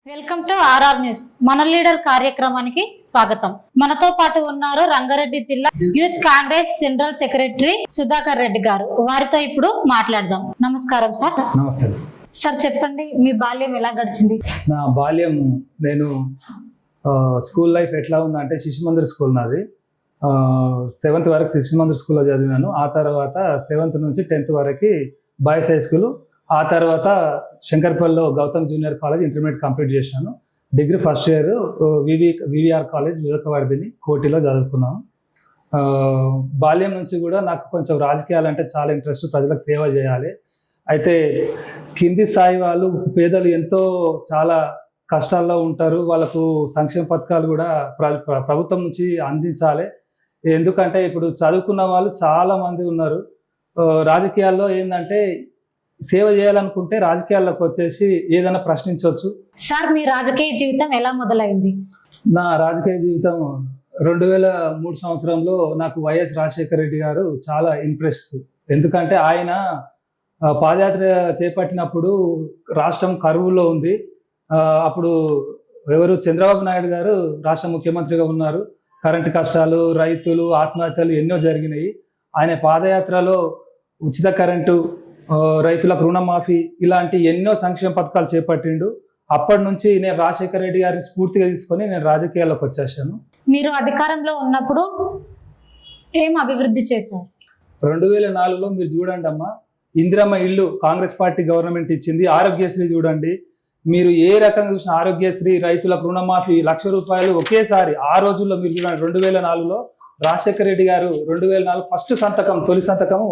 Welcome to RR news. మన leader కార్యక్రమానికి స్వాగతం. మనతో పాటు ఉన్నారు రంగారెడ్డి జిల్లా youth Congress general secretary Sudhakar Reddy గారు. వారితో ఇప్పుడు మాట్లాడదాం. నమస్కారం సార్. నమస్తే సార్, చెప్పండి, మీ బాల్యం ఎలా గడిచింది? నా బాల్యం నేను స్కూల్ లైఫ్ ఎట్లా ఉందంటే శిశు మందిర్ స్కూల్ నాది. 7th వరకు శిశు మందిర్ స్కూల్లో చదివాను. ఆ తర్వాత 7th నుంచి 10th వరకు బాయ్స్ హై స్కూల్. ఆ తర్వాత శంకర్పల్లిలో Gautam junior college intermediate complete చేశాను. Degree first year VVR college Vivekavardhini కోటిలో చదువుకున్నాను. బాల్యం నుంచి కూడా నాకు కొంచెం రాజకీయాలంటే చాలా ఇంట్రెస్ట్, ప్రజలకు సేవ చేయాలి. అయితే కింది స్థాయి వాళ్ళు, పేదలు ఎంతో చాలా కష్టాల్లో ఉంటారు. వాళ్ళకు సంక్షేమ పథకాలు కూడా ప్రభుత్వం నుంచి అందించాలి. ఎందుకంటే ఇప్పుడు చదువుకున్న వాళ్ళు చాలా మంది ఉన్నారు. రాజకీయాల్లో ఏంటంటే సేవ చేయాలనుకుంటే రాజకీయాల్లోకి వచ్చేసి ఏదైనా ప్రశ్నించవచ్చు. సార్, మీ రాజకీయ జీవితం ఎలా మొదలైంది? నా రాజకీయ జీవితం 2003 సంవత్సరంలో నాకు వైఎస్ రాజశేఖర రెడ్డి గారు చాలా ఇంప్రెస్. ఎందుకంటే ఆయన పాదయాత్ర చేపట్టినప్పుడు రాష్ట్రం కరువులో ఉంది. అప్పుడు ఎవరు చంద్రబాబు నాయుడు గారు రాష్ట్ర ముఖ్యమంత్రిగా ఉన్నారు. కరెంటు కష్టాలు, రైతులు ఆత్మహత్యలు ఎన్నో జరిగినాయి. ఆయన పాదయాత్రలో ఉచిత కరెంటు, రైతులకు రుణమాఫీ, ఇలాంటి ఎన్నో సంక్షేమ పథకాలు చేపట్టిండు. అప్పటి నుంచి నేను రాజశేఖర రెడ్డి గారిని స్ఫూర్తిగా తీసుకొని నేను రాజకీయాల్లోకి వచ్చేసాను. మీరు అధికారంలో ఉన్నప్పుడు ఏం అభివృద్ధి చేశారు? 2004లో మీరు చూడండి అమ్మా, ఇందిరమ్మ ఇల్లు కాంగ్రెస్ పార్టీ గవర్నమెంట్ ఇచ్చింది. ఆరోగ్యశ్రీ చూడండి, మీరు ఏ రకంగా చూసిన ఆరోగ్యశ్రీ, రైతులకు రుణమాఫీ, ₹1,00,000 ఒకేసారి. ఆ రోజుల్లో మీరు చూడండి, 2004లో రాజశేఖర రెడ్డి గారు 2004 ఫస్ట్ సంతకం, తొలి సంతకము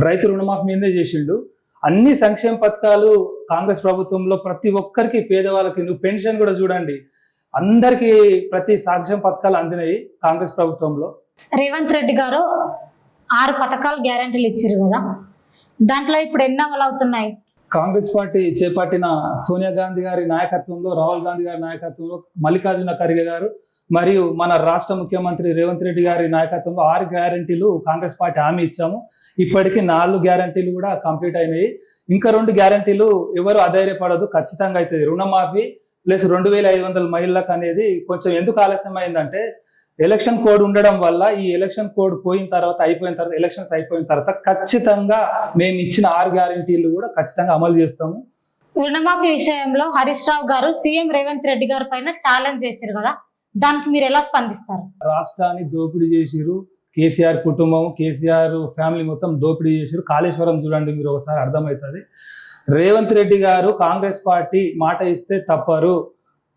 రైతు రుణమాఫీ మీదే చేసిండు. అన్ని సంక్షేమ పథకాలు కాంగ్రెస్ ప్రభుత్వంలో ప్రతి ఒక్కరికి, పేదవాళ్ళకి, నువ్వు పెన్షన్ కూడా చూడండి, అందరికీ ప్రతి సంక్షేమ పథకాలు అందినాయి కాంగ్రెస్ ప్రభుత్వంలో. రేవంత్ రెడ్డి గారు 6 పథకాలు గ్యారెంటీలు ఇచ్చారు కదా, దాంట్లో ఇప్పుడు ఎన్ని అమలు అవుతున్నాయి? కాంగ్రెస్ పార్టీ చేపట్టిన సోనియా గాంధీ గారి నాయకత్వంలో, రాహుల్ గాంధీ గారి నాయకత్వంలో, మల్లికార్జున ఖర్గే గారు మరియు మన రాష్ట్ర ముఖ్యమంత్రి రేవంత్ రెడ్డి గారి నాయకత్వంలో 6 గ్యారెంటీలు కాంగ్రెస్ పార్టీ హామీ ఇచ్చాము. ఇప్పటికీ 4 గ్యారెంటీలు కూడా కంప్లీట్ అయినాయి. ఇంకా 2 గ్యారెంటీలు ఎవరు అధైర్యపడదు, ఖచ్చితంగా అవుతుంది. రుణమాఫీ ప్లస్ 2,500 మహిళలకు అనేది కొంచెం ఎందుకు ఆలస్యం అయిందంటే ఎలక్షన్ కోడ్ ఉండడం వల్ల. ఈ ఎలక్షన్ కోడ్ అయిపోయిన తర్వాత ఎలక్షన్స్ అయిపోయిన తర్వాత ఖచ్చితంగా మేము ఇచ్చిన 6 గ్యారెంటీలు కూడా ఖచ్చితంగా అమలు చేస్తాము. రుణమాఫీ విషయంలో హరీష్ రావు గారు సీఎం రేవంత్ రెడ్డి గారి పైన ఛాలెంజ్ చేశారు కదా, దానికి మీరు ఎలా స్పందిస్తారు? రాష్ట్రాన్ని దోపిడీ చేసిరు. కేసీఆర్ కుటుంబం, కేసీఆర్ ఫ్యామిలీ మొత్తం దోపిడీ చేసిరు. కాళేశ్వరం చూడండి, మీరు ఒకసారి అర్థమవుతుంది. రేవంత్ రెడ్డి గారు కాంగ్రెస్ పార్టీ మాట ఇస్తే తప్పరు.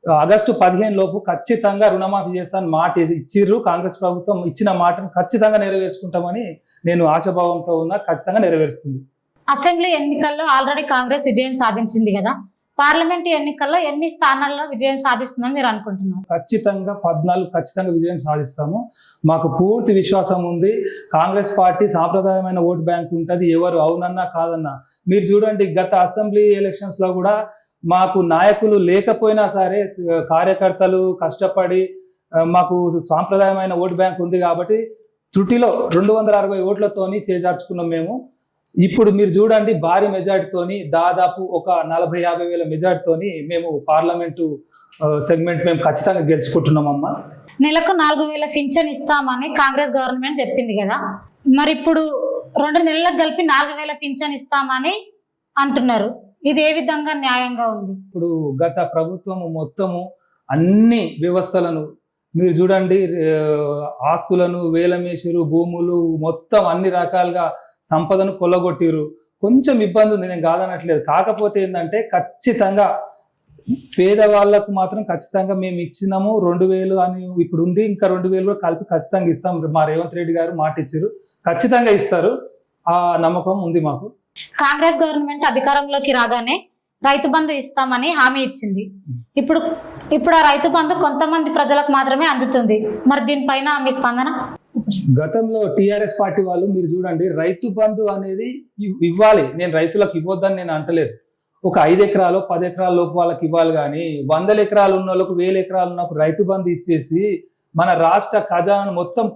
ఆగస్టు 15 లోపు ఖచ్చితంగా రుణమాఫీ చేస్తాను మాట ఇచ్చిర్రు. కాంగ్రెస్ ప్రభుత్వం ఇచ్చిన మాటను ఖచ్చితంగా నెరవేర్చుకుంటామని నేను ఆశాభావంతో ఉన్నా. ఖచ్చితంగా నెరవేరుస్తుంది. అసెంబ్లీ ఎన్నికల్లో ఆల్రెడీ కాంగ్రెస్ విజయం సాధించింది కదా, పార్లమెంట్ ఎన్నికల్లో ఎన్ని స్థానాల్లో విజయం సాధిస్తుందని మీరు అనుకుంటున్నారు? ఖచ్చితంగా 14 ఖచ్చితంగా విజయం సాధిస్తాము. మాకు పూర్తి విశ్వాసం ఉంది. కాంగ్రెస్ పార్టీ సాంప్రదాయమైన ఓటు బ్యాంక్ ఉంటుంది. ఎవరు అవునన్నా కాదన్నా మీరు చూడండి, గత అసెంబ్లీ ఎలక్షన్స్ లో కూడా మాకు నాయకులు లేకపోయినా సరే కార్యకర్తలు కష్టపడి మాకు సాంప్రదాయమైన ఓటు బ్యాంక్ ఉంది కాబట్టి త్రుటిలో 260 ఓట్లతోని చేజార్చుకున్నాం మేము. ఇప్పుడు మీరు చూడండి, భారీ మెజార్టీతోని, దాదాపు ఒక 40-50 వేల మెజార్టీతోని మేము పార్లమెంటు సెగ్మెంట్ మేము ఖచ్చితంగా గెలుచుకుంటున్నామమ్మా. నెలకు 4,000 పింఛన్ ఇస్తామని కాంగ్రెస్ గవర్నమెంట్ చెప్పింది కదా, మరి ఇప్పుడు 2 నెలలకు కలిపి 4,000 పింఛన్ ఇస్తామని అంటున్నారు. ఇది ఏ విధంగా న్యాయంగా ఉంది? ఇప్పుడు గత ప్రభుత్వము మొత్తము అన్ని వ్యవస్థలను మీరు చూడండి, ఆస్తులను వేలమేసిరు, భూములు మొత్తం అన్ని రకాలుగా సంపదను కొల్లగొట్టిరు. కొంచెం ఇబ్బంది ఉంది, నేను కాదనట్లేదు. కాకపోతే ఏంటంటే ఖచ్చితంగా పేదవాళ్ళకు మాత్రం ఖచ్చితంగా మేము ఇచ్చినాము. 2,000 అని ఇప్పుడు ఉంది, ఇంకా 2,000 కూడా కలిపి ఖచ్చితంగా ఇస్తాం. మా రేవంత్ రెడ్డి గారు మాట ఇచ్చారు, ఖచ్చితంగా ఇస్తారు. ఆ నమ్మకం ఉంది మాకు. కాంగ్రెస్ గవర్నమెంట్ అధికారంలోకి రాగానే రైతు బంధు ఇస్తామని హామీ ఇచ్చింది. ఇప్పుడు ఆ రైతు బంధు కొంతమంది ప్రజలకు మాత్రమే అందుతుంది. మరి దీనిపైన మీ స్పందన? గతంలో టీఆర్ఎస్ పార్టీ వాళ్ళు మీరు చూడండి, రైతు బంధు అనేది ఇవ్వాలి. నేను రైతులకు ఇవ్వద్దని నేను అంటలేదు. ఒక 5 ఎకరాలు 10 ఎకరాల లోపు వాళ్ళకి ఇవ్వాలి. కానీ 100 ఎకరాలు ఉన్న వాళ్ళకు, 1000 ఎకరాలు ఉన్నప్పుడు రైతు బంధు ఇచ్చేసి మన రాష్ట్ర ఖజానాను మొత్తం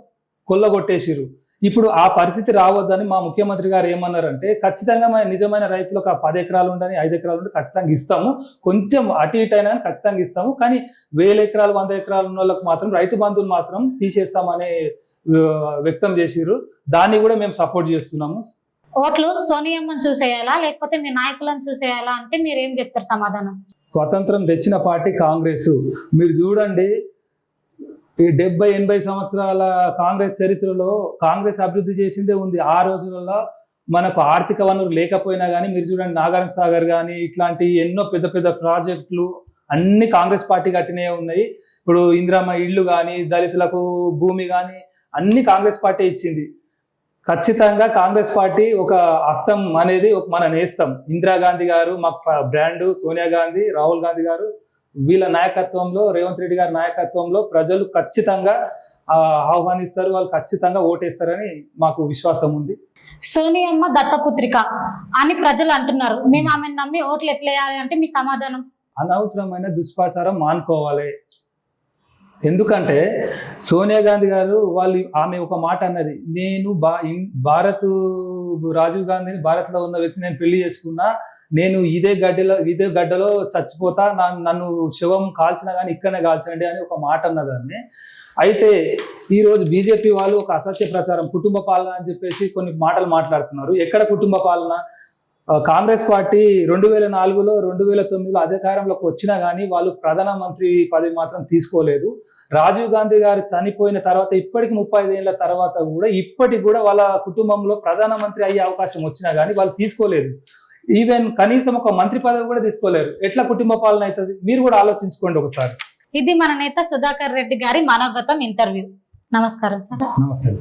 కొల్లగొట్టేసిరు. ఇప్పుడు ఆ పరిస్థితి రావద్దని మా ముఖ్యమంత్రి గారు ఏమన్నారంటే ఖచ్చితంగా మన నిజమైన రైతులకు ఆ 10 ఎకరాలు ఉండని 5 ఎకరాలు ఉండి ఖచ్చితంగా ఇస్తాము, కొంచెం అటు ఇటు అయినా ఖచ్చితంగా ఇస్తాము, కానీ 1000 ఎకరాలు 100 ఎకరాలు ఉన్న వాళ్ళకి మాత్రం రైతు బంధువులు మాత్రం తీసేస్తామని వ్యక్తం చేసిర్రు. దాన్ని కూడా మేము సపోర్ట్ చేస్తున్నాము. ఓట్లు సోనియమ్మని చూసేయాలా లేకపోతే మీ నాయకులను చూసేయాలా అంటే మీరు ఏం చెప్తారు సమాధానం? స్వతంత్రం తెచ్చిన పార్టీ కాంగ్రెస్. మీరు చూడండి, ఈ 70-80 సంవత్సరాల కాంగ్రెస్ చరిత్రలో కాంగ్రెస్ అభివృద్ధి చేసిందే ఉంది. ఆ రోజులలో మనకు ఆర్థిక వనరు లేకపోయినా కానీ మీరు చూడండి, నాగార్జున సాగర్ కానీ ఇట్లాంటి ఎన్నో పెద్ద పెద్ద ప్రాజెక్టులు అన్ని కాంగ్రెస్ పార్టీ కట్టినే ఉన్నాయి. ఇప్పుడు ఇందిరమ్మ ఇళ్ళు కానీ, దళితులకు భూమి కానీ అన్ని కాంగ్రెస్ పార్టీ ఇచ్చింది. ఖచ్చితంగా కాంగ్రెస్ పార్టీ ఒక హస్తం అనేది మన నేస్తం. ఇందిరాగాంధీ గారు మాకు బ్రాండు, సోనియా గాంధీ, రాహుల్ గాంధీ గారు వీళ్ళ నాయకత్వంలో, రేవంత్ రెడ్డి గారి నాయకత్వంలో ప్రజలు ఖచ్చితంగా ఆహ్వానిస్తారు, వాళ్ళు ఖచ్చితంగా ఓటేస్తారని మాకు విశ్వాసం ఉంది. సోనియమ్మ దత్తపుత్రిక అని ప్రజలు అంటున్నారు, మేము ఆమెను నమ్మి ఓట్లు ఎట్లా వేయాలి అంటే మీ సమాధానం? అనవసరమైన దుష్ప్రచారం మానుకోవాలి. ఎందుకంటే సోనియా గాంధీ గారు ఆమె ఒక మాట అన్నది, నేను రాజీవ్ గాంధీని భారత్లో ఉన్న వ్యక్తి నేను పెళ్లి చేసుకున్నా, నేను ఇదే గడ్డలో చచ్చిపోతా, నన్ను శవం కాల్చినా కానీ ఇక్కడనే కాల్చండి అని ఒక మాట అన్నదాన్ని. అయితే ఈరోజు బీజేపీ వాళ్ళు ఒక అసత్య ప్రచారం, కుటుంబ పాలన అని చెప్పేసి కొన్ని మాటలు మాట్లాడుతున్నారు. ఎక్కడ కుటుంబ పాలన? కాంగ్రెస్ పార్టీ 2004లో 2009లో అధికారంలోకి వచ్చినా కానీ వాళ్ళు ప్రధానమంత్రి పదవి మాత్రం తీసుకోలేదు. రాజీవ్ గాంధీ గారు చనిపోయిన తర్వాత ఇప్పటికి 35 ఏళ్ల తర్వాత ఇప్పటికి కూడా వాళ్ళ కుటుంబంలో ప్రధానమంత్రి అయ్యే అవకాశం వచ్చినా కానీ వాళ్ళు తీసుకోలేదు. ఈవెన్ కనీసం ఒక మంత్రి పదవి కూడా తీసుకోలేరు. ఎట్లా కుటుంబ పాలన అవుతుంది? మీరు కూడా ఆలోచించుకోండి ఒకసారి. ఇది మన నేత సుధాకర్ రెడ్డి గారి మనోగతం ఇంటర్వ్యూ. నమస్కారం సార్. నమస్తే.